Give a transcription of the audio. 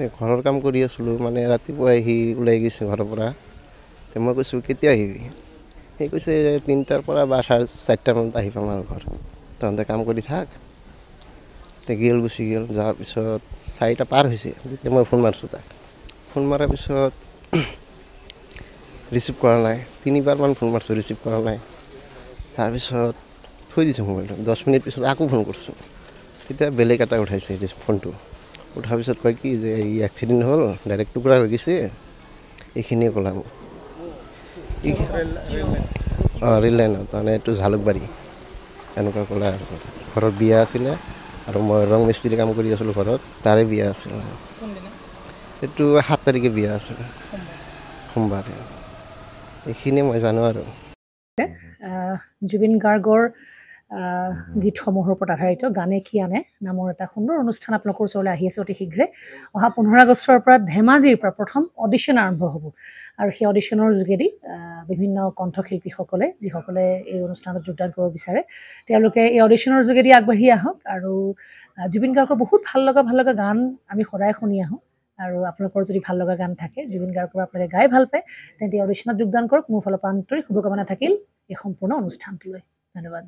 ঘৰৰ কাম কৰি আছিলোঁ মানে ৰাতিপুৱাই সি ওলাই গৈছে ঘৰৰ পৰা মই কৈছোঁ কেতিয়া আহিবি সি কৈছে 3টাৰ পৰা বা 4:30মানত আহি পাম আৰু ঘৰ তহঁতে কাম কৰি থাক গেল গুচি গ'ল যোৱাৰ পিছত 4টা পাৰ হৈছে তেতিয়া মই ফোন মাৰিছোঁ তাক ফোন মৰাৰ পিছত ৰিচিভ কৰা নাই 3বাৰমান ফোন মাৰিছোঁ ৰিচিভ কৰা নাই তাৰপিছত থৈ দিছোঁ মোবাইলটো 10 মিনিট পিছত আকৌ ফোন কৰিছোঁ তেতিয়া বেলেগ এটা উঠাইছে ফোনটো উঠাৰ পিছত কয় কি যে এই এক্সিডেণ্ট হ'ল ডাইৰেক্ট টুকুৰা হৈ গৈছে এইখিনিয়ে ক'লা মোক ৰেল লাইনত মানে এইটো জালুকবাৰী এনেকুৱা ক'লা আৰু ঘৰত বিয়া আছিলে আৰু মই ৰং মিস্ত্ৰী কাম কৰি আছিলোঁ ঘৰত তাৰে বিয়া আছিল এইটো 7 তাৰিখে বিয়া আছিলে সোমবাৰে এইখিনিয়ে মই জানো আৰু জুবিন গাৰ্গৰ গীতসমূহৰ ওপৰত আধাৰিত গানে কি আনে নামৰ এটা সুন্দৰ অনুষ্ঠান আপোনালোকৰ ওচৰলৈ আহি আছে অতি শীঘ্ৰে অহা 15 আগষ্টৰ পৰা ধেমাজিৰ পৰা প্ৰথম অডিশ্যন আৰম্ভ হ'ব আৰু সেই অডিশ্যনৰ যোগেদি বিভিন্ন কণ্ঠশিল্পীসকলে যিসকলে এই অনুষ্ঠানত যোগদান কৰিব বিচাৰে তেওঁলোকে এই অডিশ্যনৰ যোগেদি আগবাঢ়ি আহক আৰু জুবিন গাৰ্গৰ বহুত ভাল লগা গান আমি সদায় শুনি আহোঁ আৰু আপোনালোকৰ যদি ভাল লগা গান থাকে জুবিন গাৰ্গৰ আপোনালোকে গাই ভাল পায় তেন্তে অডিশ্যনত যোগদান কৰক মোৰ ফালৰ পৰা আন্তৰিক শুভকামনা থাকিল এই সম্পূৰ্ণ অনুষ্ঠানটোলৈ ধন্যবাদ